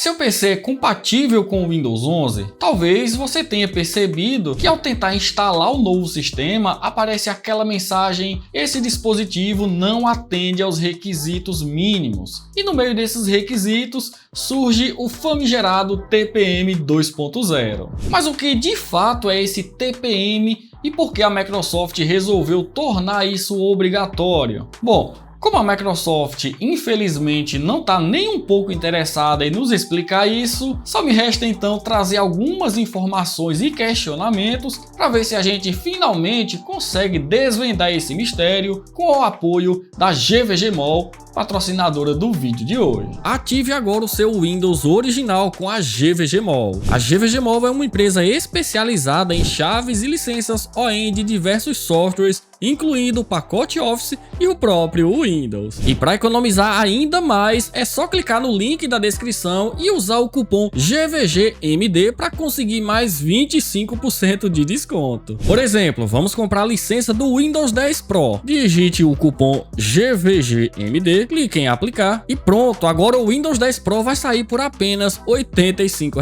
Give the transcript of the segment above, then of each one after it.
Seu PC é compatível com o Windows 11? Talvez você tenha percebido que ao tentar instalar o novo sistema, aparece aquela mensagem: esse dispositivo não atende aos requisitos mínimos. E no meio desses requisitos surge o famigerado TPM 2.0. Mas o que de fato é esse TPM e por que a Microsoft resolveu tornar isso obrigatório? Bom, como a Microsoft infelizmente não está nem um pouco interessada em nos explicar isso, só me resta então trazer algumas informações e questionamentos para ver se a gente finalmente consegue desvendar esse mistério com o apoio da GVGMall, patrocinadora do vídeo de hoje. Ative agora o seu Windows original com a GVGMall. A GVGMall é uma empresa especializada em chaves e licenças OEM de diversos softwares, incluindo o pacote Office e o próprio Windows. E para economizar ainda mais, é só clicar no link da descrição e usar o cupom GVGMD para conseguir mais 25% de desconto. Por exemplo, vamos comprar a licença do Windows 10 Pro. Digite o cupom GVGMD, clique em aplicar e pronto, agora o Windows 10 Pro vai sair por apenas R$ 85.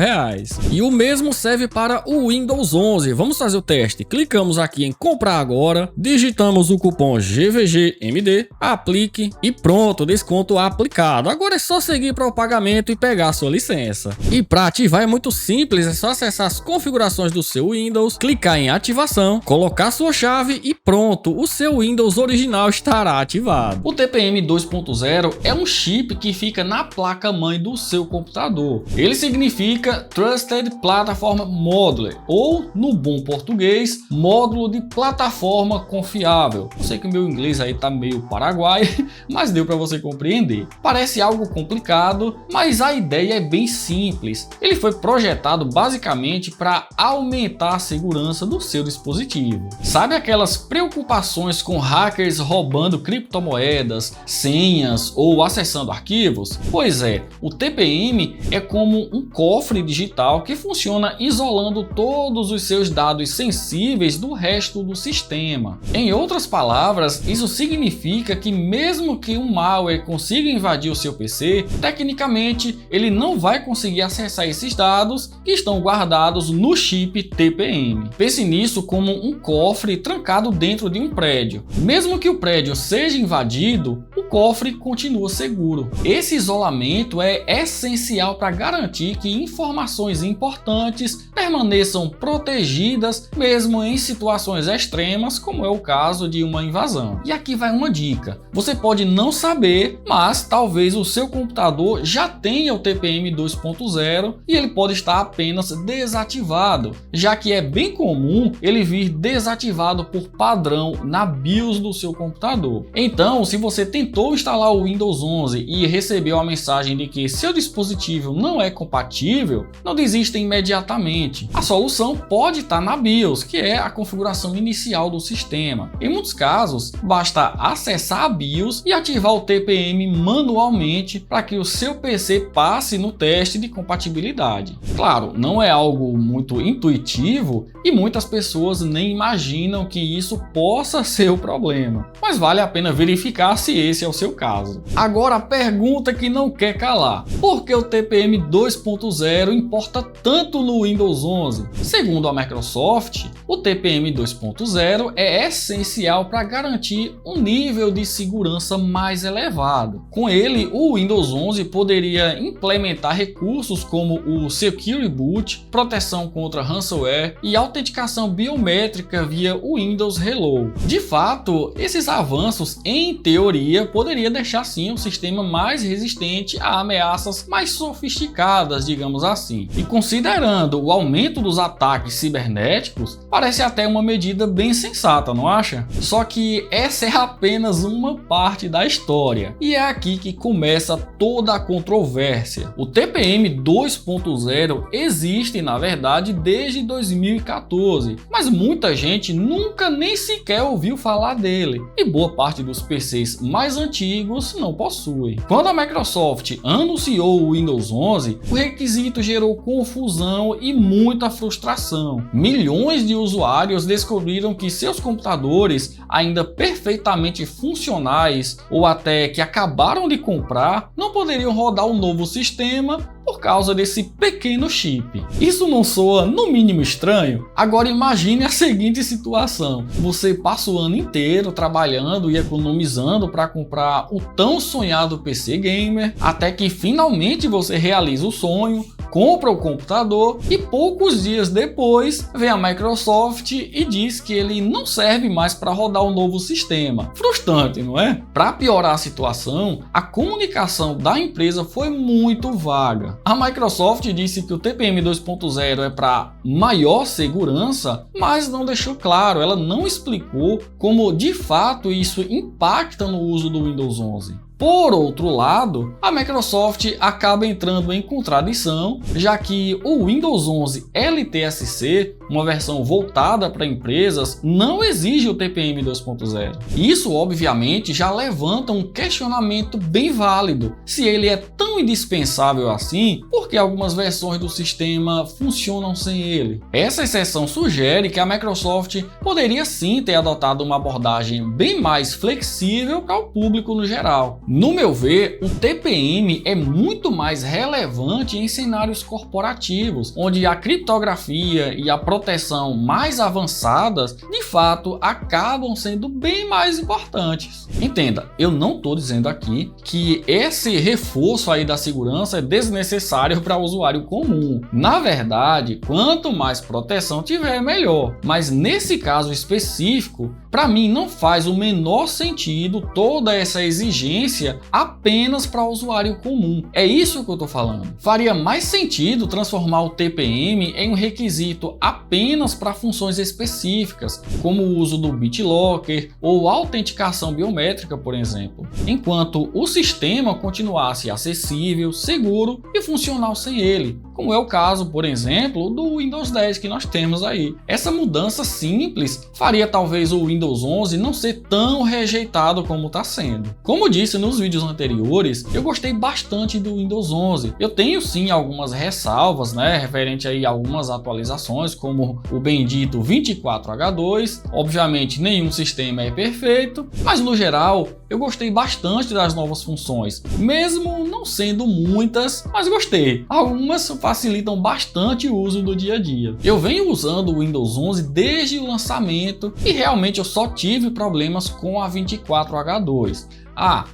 E o mesmo serve para o Windows 11. Vamos fazer o teste. Clicamos aqui em comprar agora, digitamos o cupom GVGMD, aplique e pronto, desconto aplicado. Agora é só seguir para o pagamento e pegar a sua licença. E para ativar é muito simples, é só acessar as configurações do seu Windows, clicar em ativação, colocar sua chave e pronto, o seu Windows original estará ativado. O TPM 2.0 é um chip que fica na placa-mãe do seu computador. Ele significa Trusted Platform Module, ou no bom português, módulo de plataforma confiável. Eu sei que o meu inglês aí tá meio paraguai, mas deu para você compreender. Parece algo complicado, mas a ideia é bem simples. Ele foi projetado basicamente para aumentar a segurança do seu dispositivo. Sabe aquelas preocupações com hackers roubando criptomoedas, senhas ou acessando arquivos? Pois é, o TPM é como um cofre digital que funciona isolando todos os seus dados sensíveis do resto do sistema. Em outras palavras, isso significa que mesmo que um malware consiga invadir o seu PC, tecnicamente ele não vai conseguir acessar esses dados que estão guardados no chip TPM. Pense nisso como um cofre trancado dentro de um prédio. Mesmo que o prédio seja invadido, o cofre continua seguro. Esse isolamento é essencial para garantir que informações importantes permaneçam protegidas mesmo em situações extremas, como é o caso de uma invasão. E aqui vai uma dica: você pode não saber, mas talvez o seu computador já tenha o TPM 2.0 e ele pode estar apenas desativado, já que é bem comum ele vir desativado por padrão na BIOS do seu computador. Então, se você tentou instalar o Windows 11 e recebeu a mensagem de que seu dispositivo não é compatível, não desista imediatamente. A solução pode estar na BIOS, que é a configuração inicial do sistema. Em muitos casos, basta acessar a BIOS e ativar o TPM manualmente para que o seu PC passe no teste de compatibilidade. Claro, não é algo muito intuitivo e muitas pessoas nem imaginam que isso possa ser o problema, mas vale a pena verificar se esse é o seu caso. Agora a pergunta que não quer calar: por que o TPM 2.0 importa tanto no Windows 11? Segundo a Microsoft, o TPM 2.0 é essencial para garantir um nível de segurança mais elevado. Com ele, o Windows 11 poderia implementar recursos como o Secure Boot, proteção contra ransomware e autenticação biométrica via o Windows Hello. De fato, esses avanços, em teoria, poderiam deixar sim o sistema mais resistente a ameaças mais sofisticadas, digamos assim. E considerando o aumento dos ataques cibernéticos, parece até uma medida bem sensata, não acha? Só que essa é apenas uma parte da história, e é aqui que começa toda a controvérsia. O TPM 2.0 existe, na verdade, desde 2014, mas muita gente nunca nem sequer ouviu falar dele, e boa parte dos PCs mais antigos não possuem. Quando a Microsoft anunciou o Windows 11, o requisito gerou confusão e muita frustração. Milhões de usuários descobriram que seus computadores, ainda perfeitamente funcionais ou até que acabaram de comprar, não poderiam rodar o novo sistema por causa desse pequeno chip. Isso não soa no mínimo estranho? Agora imagine a seguinte situação: você passa o ano inteiro trabalhando e economizando para comprar o tão sonhado PC gamer, até que finalmente você realiza o sonho, compra o computador e poucos dias depois vem a Microsoft e diz que ele não serve mais para rodar o novo sistema. Frustrante, não é? Para piorar a situação, a comunicação da empresa foi muito vaga. A Microsoft disse que o TPM 2.0 é para maior segurança, mas não deixou claro, ela não explicou como de fato isso impacta no uso do Windows 11. Por outro lado, a Microsoft acaba entrando em contradição, já que o Windows 11 LTSC, uma versão voltada para empresas, não exige o TPM 2.0. Isso, obviamente, já levanta um questionamento bem válido. Se ele é tão indispensável assim, por que algumas versões do sistema funcionam sem ele? Essa exceção sugere que a Microsoft poderia sim ter adotado uma abordagem bem mais flexível para o público no geral. No meu ver, o TPM é muito mais relevante em cenários corporativos, onde a criptografia e a proteção mais avançadas, de fato, acabam sendo bem mais importantes. Entenda, eu não estou dizendo aqui que esse reforço aí da segurança é desnecessário para o usuário comum. Na verdade, quanto mais proteção tiver, melhor. Mas nesse caso específico, para mim não faz o menor sentido toda essa exigência apenas para o usuário comum. É isso que eu estou falando. Faria mais sentido transformar o TPM em um requisito apenas para funções específicas, como o uso do BitLocker ou autenticação biométrica, por exemplo, enquanto o sistema continuasse acessível, seguro e funcional sem ele, como é o caso, por exemplo, do Windows 10 que nós temos aí. Essa mudança simples faria talvez o Windows 11 não ser tão rejeitado como está sendo. Como disse nos vídeos anteriores, eu gostei bastante do Windows 11. Eu tenho sim algumas ressalvas, referente aí a algumas atualizações, como o bendito 24H2. Obviamente nenhum sistema é perfeito, mas no geral eu gostei bastante das novas funções, mesmo não sendo muitas, mas gostei. Algumas facilitam bastante o uso do dia a dia. Eu venho usando o Windows 11 desde o lançamento e realmente eu só tive problemas com a 24H2.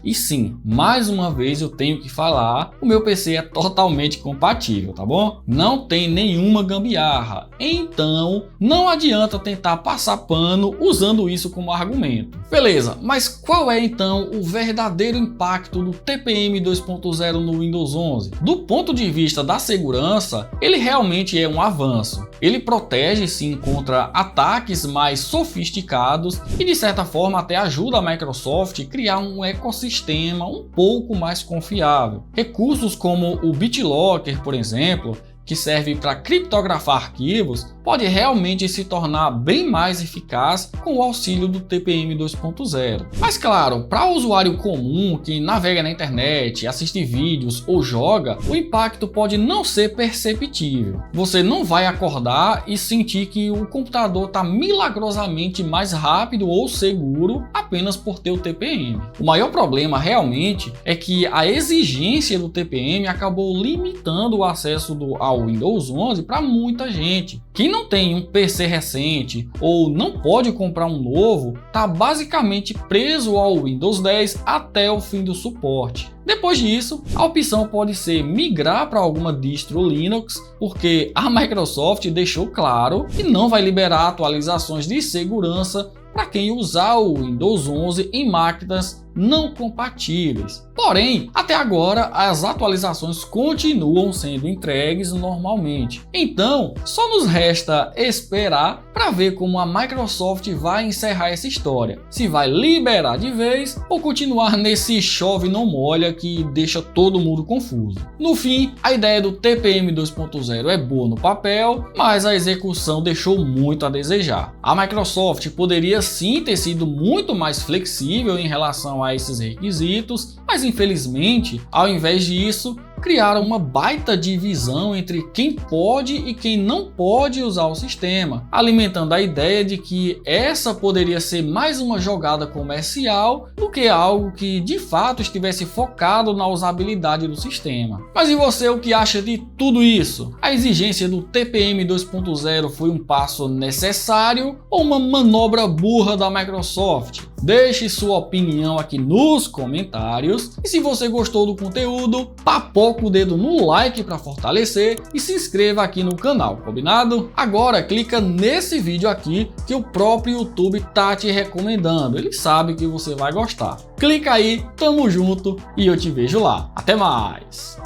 E sim, mais uma vez eu tenho que falar, o meu PC é totalmente compatível, tá bom? Não tem nenhuma gambiarra, então não adianta tentar passar pano usando isso como argumento. Beleza, mas qual é então o verdadeiro impacto do TPM 2.0 no Windows 11? Do ponto de vista da segurança, ele realmente é um avanço. Ele protege sim contra ataques mais sofisticados e de certa forma até ajuda a Microsoft a criar um ecossistema um pouco mais confiável. Recursos como o BitLocker, por exemplo, que serve para criptografar arquivos, pode realmente se tornar bem mais eficaz com o auxílio do TPM 2.0. Mas claro, para o usuário comum que navega na internet, assiste vídeos ou joga, o impacto pode não ser perceptível. Você não vai acordar e sentir que o computador está milagrosamente mais rápido ou seguro apenas por ter o TPM. O maior problema realmente é que a exigência do TPM acabou limitando o acesso ao Windows 11 para muita gente. Quem não tem um PC recente ou não pode comprar um novo, está basicamente preso ao Windows 10 até o fim do suporte. Depois disso, a opção pode ser migrar para alguma distro Linux, porque a Microsoft deixou claro que não vai liberar atualizações de segurança para quem usar o Windows 11 em máquinas não compatíveis. Porém, até agora as atualizações continuam sendo entregues normalmente. Então, só nos resta esperar para ver como a Microsoft vai encerrar essa história. Se vai liberar de vez ou continuar nesse chove não molha que deixa todo mundo confuso. No fim, a ideia do TPM 2.0 é boa no papel, mas a execução deixou muito a desejar. A Microsoft poderia sim ter sido muito mais flexível em relação a esses requisitos, mas infelizmente, ao invés disso, criaram uma baita divisão entre quem pode e quem não pode usar o sistema, alimentando a ideia de que essa poderia ser mais uma jogada comercial do que algo que de fato estivesse focado na usabilidade do sistema. Mas e você, o que acha de tudo isso? A exigência do TPM 2.0 foi um passo necessário ou uma manobra burra da Microsoft? Deixe sua opinião aqui nos comentários e se você gostou do conteúdo, papoca o dedo no like para fortalecer e se inscreva aqui no canal, combinado? Agora clica nesse vídeo aqui que o próprio YouTube tá te recomendando, ele sabe que você vai gostar. Clica aí, tamo junto e eu te vejo lá. Até mais!